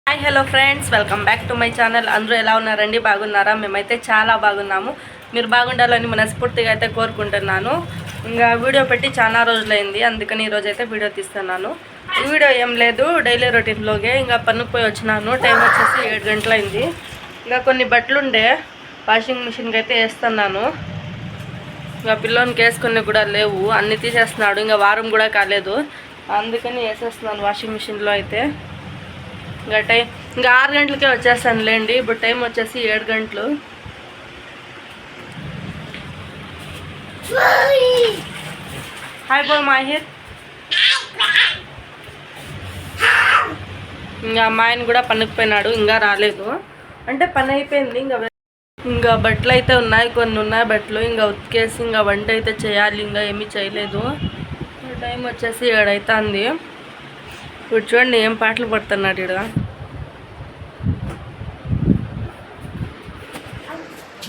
Hi hello friends, welcome back to my channel. అందరూ ఎలా ఉన్నారండి? బాగున్నారా? మేమైతే చాలా బాగున్నాము. మీరు బాగుండాలని మనస్ఫూర్తిగా అయితే కోరుకుంటున్నాను. ఇంకా వీడియో పెట్టి చాలా రోజులైంది, అందుకని ఈరోజు అయితే వీడియో తీస్తున్నాను. ఈ వీడియో ఏం లేదు, డైలీ రొటీన్లోగే. ఇంకా పనుకు పోయి వచ్చినాను. టైం వచ్చేసి 7 గంటలైంది. ఇంకా కొన్ని బట్టలు ఉండే వాషింగ్ మిషన్కి అయితే వేస్తున్నాను. ఇంకా పిల్లోనికి వేసుకొని కూడా లేవు, అన్నీ తీసేస్తున్నాడు. ఇంకా వారం కూడా కాలేదు, అందుకని వేసేస్తున్నాను వాషింగ్ మిషన్లో అయితే. ఇంకా టైం ఇంకా 6 గంటలకే వచ్చేస్తాను లేండి. ఇప్పుడు టైం వచ్చేసి 7 గంటలు. హాయ్ బోల్ మాహిర్. ఇంకా అమ్మాయిని కూడా పనుకుపోయినాడు, ఇంకా రాలేదు. అంటే పని అయిపోయింది. ఇంకా బట్టలు అయితే ఉన్నాయి, కొన్ని ఉన్నాయి బట్టలు. ఇంకా ఉతికేసి ఇంకా వంట అయితే చేయాలి. ఇంకా ఏమీ చేయలేదు. టైం వచ్చేసి 7 అవుతుంది. ఇప్పుడు చూడండి ఏం పాటలు పడుతున్నాడు ఇక్కడ.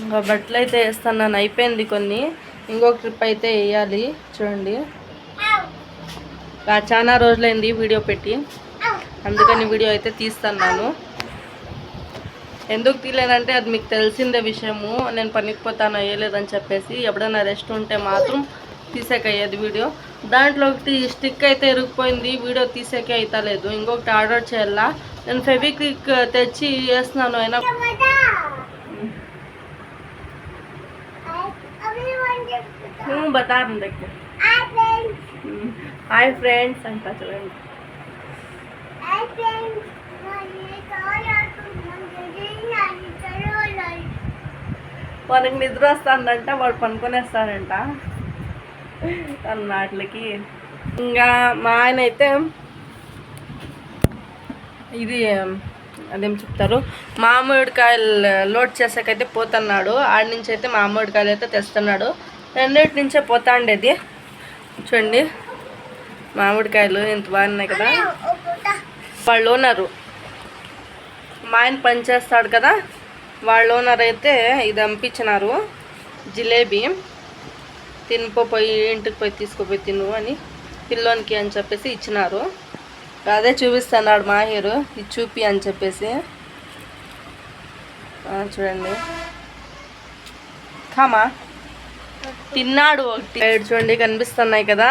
ఇంకా బట్టలు అయితే వేస్తున్నాను, అయిపోయింది కొన్ని. ఇంకొక ట్రిప్ అయితే వేయాలి. చూడండి చాలా రోజులైంది వీడియో పెట్టి, అందుకని వీడియో అయితే తీస్తున్నాను. ఎందుకు తీయలేదంటే అది మీకు తెలిసిందే విషయము. నేను పనికి పోతాను వేయలేదని చెప్పేసి. ఎప్పుడైనా రెస్ట్ ఉంటే మాత్రం తీసేకయ్యేది వీడియో. దాంట్లో ఒకటి స్టిక్ అయితే ఇరుక్కుపోయింది, వీడియో తీసేకే అయితే లేదు. ఇంకొకటి ఆర్డర్ చేయాలా. నేను ఫెవిక్విక్ తెచ్చి వేస్తున్నాను, అయినా బతా देखो. హాయ్ ఫ్రెండ్స్ అంటా చూడండి. మనకి నిద్ర వస్తుందంట, వాడు పనుకొనేస్తాడంట అన్నట్లకి. ఇంకా మా ఆయన అయితే ఇది అదేం చెప్తారు, మామిడికాయలు లోడ్ చేసాకైతే పోతున్నాడు. ఆడ నుంచి అయితే మామిడికాయలు అయితే తెస్తున్నాడు. 2 నుంచే పోతా ఉండేది. చూడండి మామిడికాయలు ఎంత బాగున్నాయి కదా. వాళ్ళ ఓనరు మా ఆయన పని చేస్తాడు కదా, వాళ్ళ ఓనర్ అయితే ఇది పంపించినారు. జిలేబీ తినిపోయి ఇంటికి పోయి తీసుకుపోయి తిను అని పిల్లోనికి అని చెప్పేసి ఇచ్చినారు. అదే చూపిస్తున్నాడు మాహిరు, ఇది చూపి అని చెప్పేసి. చూడండి కామా తిన్నాడు. ఒకటి చూడండి కనిపిస్తున్నాయి కదా.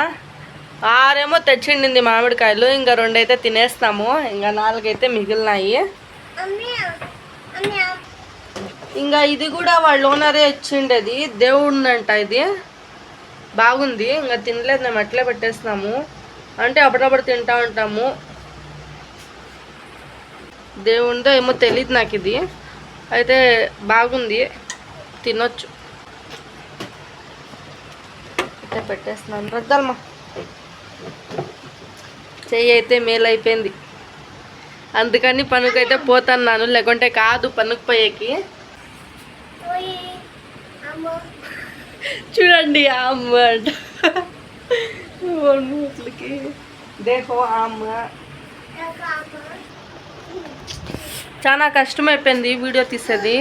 6 ఏమో తెచ్చిండింది మామిడికాయలు, ఇంకా 2 అయితే తినేస్తాము. ఇంకా 4 అయితే మిగిలినాయి. ఇంకా ఇది కూడా వాళ్ళ ఓనరే ఇచ్చిండేది, దేవుడినంట. ఇది బాగుంది, ఇంకా తినలేదు, మేము అట్లే పెట్టేస్తున్నాము. అంటే అప్పుడప్పుడు తింటా ఉంటాము. దేవుడితో ఏమో తెలియదు నాకు, ఇది అయితే బాగుంది, తినొచ్చు. అయితే పెట్టేస్తున్నాను. రద్దాలమ్మా చెయ్యి అయితే మేలు అయిపోయింది, అందుకని పనుకైతే పోతున్నాను. లేకుంటే కాదు పనుకు పోయేకి. చూడండి అమ్మ దేహో అమ్మ. చాలా కష్టమైపోయింది వీడియో తీసేది.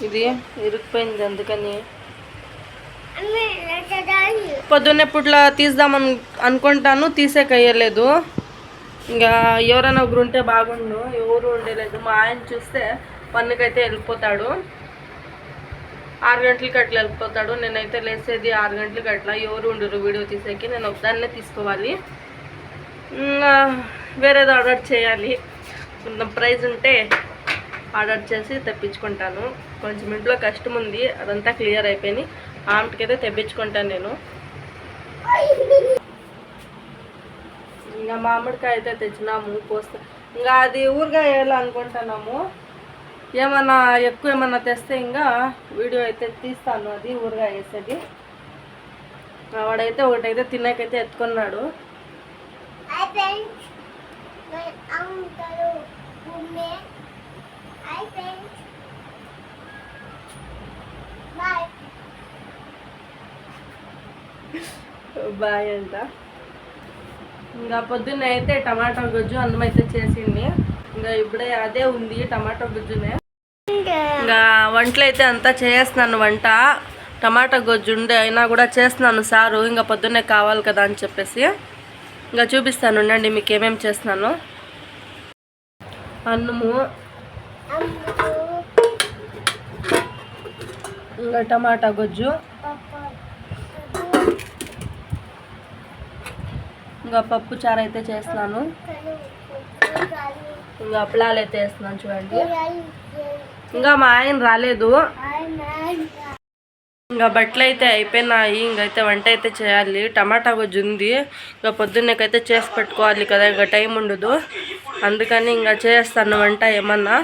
ఇది ఇరుక్కుపోయింది, అందుకని పొద్దున్నే పుట్లా తీద్దామని అనుకుంటాను, తీసేకయ్యలేదు. ఇంకా ఎవరైనా ఒకరు ఉంటే బాగుండు, ఎవరు ఉండలేదు. మా ఆయన చూస్తే పన్నుకైతే వెళ్ళిపోతాడు, 6 గంటలకి అట్లా వెళ్ళిపోతాడు. నేనైతే లేసేది 6 గంటలకి అట్లా. ఎవరు ఉండరు వీడియో తీసేకి, నేను ఒకదాన్నే తీసుకోవాలి. వేరేది ఆర్డర్ చేయాలి. కొంచెం ప్రైజ్ ఉంటే ఆర్డర్ చేసి తెప్పించుకుంటాను. కొంచెం ఇంట్లో కష్టం ఉంది, అదంతా క్లియర్ అయిపోయి ఆమెకైతే తెప్పించుకుంటాను నేను. ఇంకా మామిడికాయ అయితే తెచ్చినాము, పోస్తా. ఇంకా అది ఊరుగా వేయాలనుకుంటున్నాము. ఏమన్నా ఎక్కువ ఏమన్నా తెస్తే ఇంకా వీడియో అయితే తీస్తాను, అది ఊరుగా వేసేది. వాడైతే ఒకటైతే తినేకైతే ఎత్తుకున్నాడు. బాయ్ అంట. ఇంకా పొద్దున్న అయితే టమాటా గుజ్జు అన్నం అయితే చేసింది. ఇంకా ఇప్పుడే అదే ఉంది, టమాటా గుజ్జునే. ఇంకా వంటలు అయితే అంతా చేస్తున్నాను. వంట టమాటా గుజ్జు ఉండే అయినా కూడా చేస్తున్నాను సారు. ఇంకా పొద్దున్నే కావాలి కదా అని చెప్పేసి. ఇంకా చూపిస్తాను ఉండండి మీకు ఏమేమి చేస్తున్నాను. అన్నము, ఇంకా టమాటా గొజ్జు, ఇంకా పప్పు చారు అయితే చేస్తున్నాను. ఇంకా అప్పలాలు అయితే వేస్తున్నాను చూడండి. ఇంకా మా ఆయన రాలేదు. ఇంకా బట్టలు అయితే అయిపోయినాయి. ఇంకైతే వంట అయితే చేయాలి. టమాటా గొజ్జు ఉంది. ఇంకా పొద్దున్నకైతే చేసి పెట్టుకోవాలి కదా, ఇంకా టైం ఉండదు. అందుకని ఇంకా చేస్తాను వంట ఏమన్నా.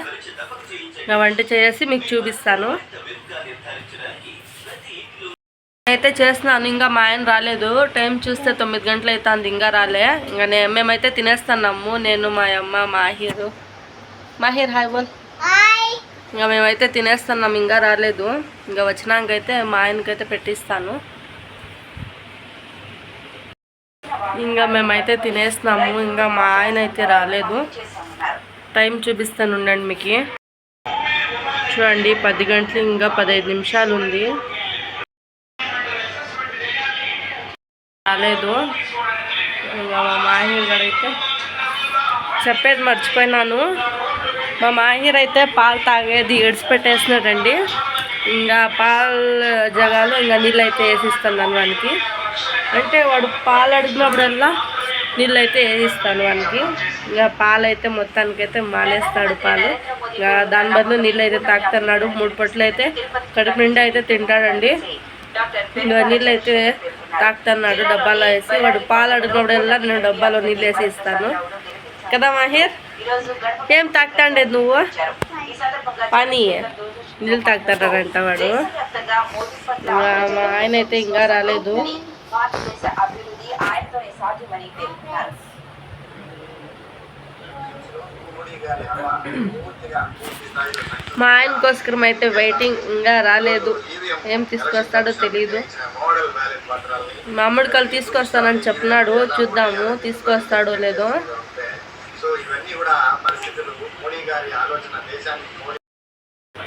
ఇంకా వంట చేసి మీకు చూపిస్తాను. అయితే చేస్తున్నాను. ఇంకా మా ఆయన రాలేదు. టైం చూస్తే 9 గంటలు అవుతుంది, ఇంకా రాలే. ఇంకా మేమైతే తినేస్తున్నాము, నేను మా అమ్మ మాహిర్ హాయ్ బోల్. ఇంకా మేమైతే తినేస్తున్నాం, ఇంకా రాలేదు. ఇంకా వచ్చినాకైతే మా ఆయనకైతే పెట్టిస్తాను. ఇంకా మేమైతే తినేస్తున్నాము. ఇంకా మా ఆయన అయితే రాలేదు. టైం చూపిస్తాను ఉండండి మీకు. చూడండి 10 గంటలు ఇంకా 15 నిమిషాలు ఉంది, రాలేదు. ఇంకా మా మాహిర్ గారు అయితే చెప్పేది మర్చిపోయినాను. మా మాహిర్ అయితే పాలు తాగేది ఎడిచిపెట్టేసినాడండి. ఇంకా పాలు జగాలో ఇంకా నీళ్ళు అయితే వేసిస్తాను వానికి. అంటే వాడు పాలు అడిగినప్పుడల్లా నీళ్ళు అయితే వేసిస్తాను వానికి. ఇంకా పాలు అయితే మొత్తానికైతే మానేస్తాడు పాలు. ఇంకా దాని బదులు నీళ్ళు అయితే తాగుతున్నాడు. 3 పొట్లు అయితే కడుపు నిండా అయితే తింటాడండి. ఇంకా నీళ్ళు అయితే తాగుతున్నాడు డబ్బాలో వేసి. వాడు పాలు అడిగినప్పుడల్లా నేను డబ్బాలో నీళ్ళు వేసి ఇస్తాను కదా మాహిర్. ఏం తాగుతాండేది నువ్వు? పానీ నీళ్ళు తాగుతాడంట వాడు. మా ఆయన అయితే ఇంకా రాలేదు. మా ఆయన కోసరం అయితే వెయిటింగ్, ఇంకా రాలేదు. ఏం తీసుకొస్తాడో తెలీదు. మామిడికాయలు తీసుకొస్తానని చెప్పినాడు, చూద్దాము తీసుకొస్తాడో లేదో.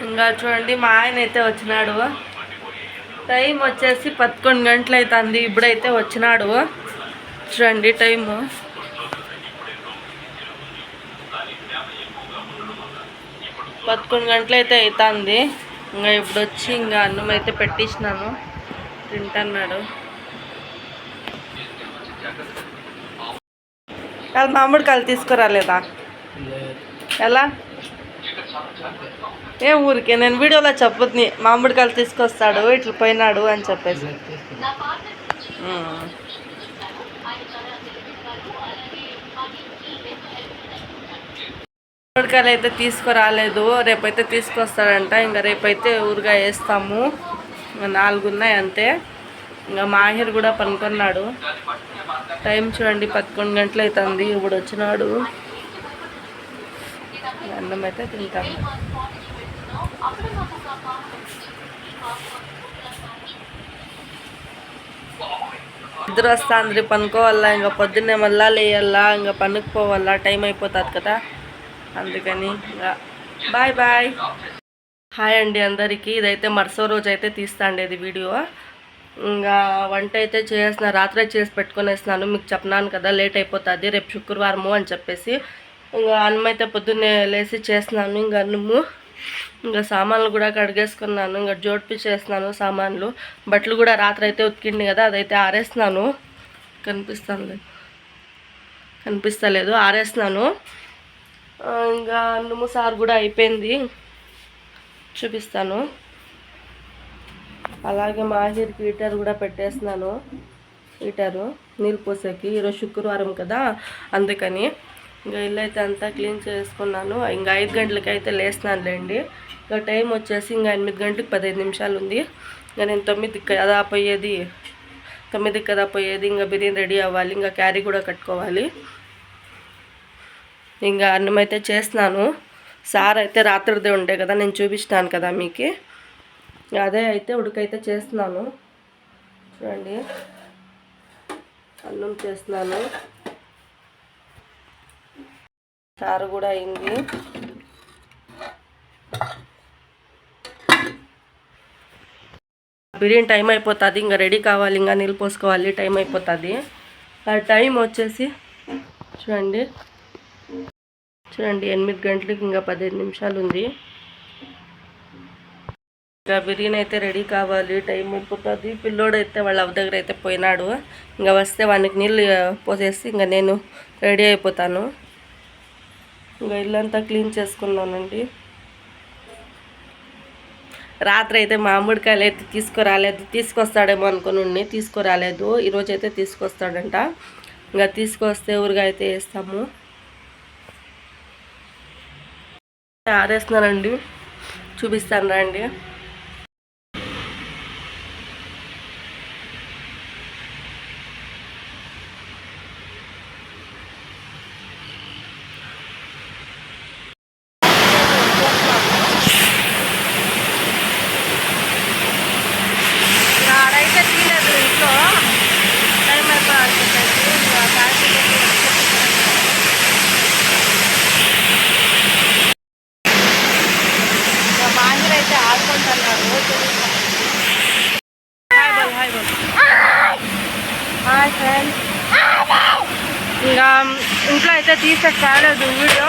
ఇంకా చూడండి మా ఆయన అయితే వచ్చినాడు. టైం వచ్చేసి 11 గంటలు అవుతుంది. ఇప్పుడైతే వచ్చినాడు. చూడండి టైము. పదకొండు గంటలు అయితే అవుతుంది. ఇంకా ఇప్పుడు వచ్చి ఇంకా అన్నం అయితే పెట్టించినాను, తింటున్నాడు. మామిడికాయలు తీసుకురాలేదా? ఎలా? ఏం ఊరికే నేను వీడియోలో చెప్పొద్దు, మామిడికాయలు తీసుకొస్తాడు ఇట్లా పోయినాడు అని చెప్పేసి. మామిడికాయలు అయితే తీసుకురాలేదు, రేపైతే తీసుకొస్తాడంట. ఇంకా రేపైతే ఊరుగా వేస్తాము. 4 ఉన్నాయి అంతే. ఇంకా మాహిర్ కూడా పనుకున్నాడు. టైం చూడండి 11 గంటలు అవుతుంది. ఇప్పుడు వచ్చినాడు. అన్నం అయితే తింటాము. ఇద్దరు వస్తాంద్రి పనుకోవాలా. ఇంకా పొద్దున్నే మళ్ళా లేయాలా, ఇంకా పనుకుపోవాలా, టైం అయిపోతుంది కదా. అందుకని ఇంకా బాయ్ బాయ్. హాయ్ అండి అందరికీ. ఇదైతే మరుసో రోజు అయితే తీస్తాండేది వీడియో. ఇంకా వంట అయితే చేసిన రాత్రే చేసి పెట్టుకునేస్తున్నాను. మీకు చెప్పినాను కదా లేట్ అయిపోతుంది, రేపు శుక్రవారము అని చెప్పేసి. ఇంకా అన్నం అయితే పొద్దున్నే లేసి చేస్తున్నాను. ఇంకా అన్నము, ఇంకా సామాన్లు కూడా కడిగేసుకున్నాను. ఇంకా జోడిపి చేస్తున్నాను సామాన్లు. బట్టలు కూడా రాత్రి అయితే ఉతికింది కదా, అదైతే ఆరేస్తున్నాను. కనిపిస్తలేదు, ఆరేస్తున్నాను. ఇంకా అన్నము సారు కూడా అయిపోయింది, చూపిస్తాను. అలాగే మాహిర్కి హీటర్ కూడా పెట్టేస్తున్నాను. హీటరు నీళ్ళు పోసేకి. ఈరోజు శుక్రవారం కదా అందుకని. ఇంకా ఇల్లు అయితే అంతా క్లీన్ చేసుకున్నాను. ఇంకా 5 గంటలకి అయితే లేస్తున్నానులేండి. ఇంకా టైం వచ్చేసి ఇంకా 8 గంటలకు 15 నిమిషాలు ఉంది. ఇంకా నేను 9కి కదా పోయేది. ఇంకా బిర్యానీ రెడీ అవ్వాలి. ఇంకా క్యారీ కూడా కట్టుకోవాలి. ఇంకా అన్నం అయితే చేస్తున్నాను. సార్ అయితే రాత్రిదే ఉండే కదా, నేను చూపిస్తాను కదా మీకు. అదే అయితే ఉడకైతే చేస్తున్నాను. చూడండి అన్నం చేస్తున్నాను. సారు కూడా అయింది. బిర్యానీ టైం అయిపోతుంది. ఇంకా రెడీ కావాలి, ఇంకా నీళ్ళు పోసుకోవాలి, టైం అయిపోతుంది. ఆ టైం వచ్చేసి చూడండి చూడండి 8 గంటలకి ఇంకా 15 నిమిషాలు ఉంది. ఇంకా బిర్యానీ అయితే రెడీ కావాలి, టైం అయిపోతుంది. పిల్లోడైతే వాళ్ళ అవ్వ దగ్గర అయితే పోయినాడు. ఇంకా వస్తే వానికి నీళ్ళు పోసేసి ఇంకా నేను రెడీ అయిపోతాను. ఇంకా ఇల్లంతా క్లీన్ చేసుకున్నానండి. రాత్రి అయితే మామిడికాయలు అయితే తీసుకురాలేదు, తీసుకొస్తాడేమో అనుకుని తీసుకురాలేదు. ఈరోజు అయితే తీసుకొస్తాడంట. ఇంకా తీసుకొస్తే ఊరుగా అయితే వేస్తాము. ఆరేస్తున్నానండి, చూపిస్తాను రండి. ఆడైతే తీయలేదు ఇంట్లో, టైం అయిపోయింది. బాంజర్ అయితే ఆడుకుంటున్నారు. Hi friends. ఇంకా ఇంట్లో అయితే తీసే కాలేదు వీడియో,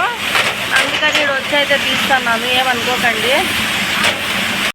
అందుకని వచ్చి అయితే తీస్తున్నాను, ఏమనుకోకండి.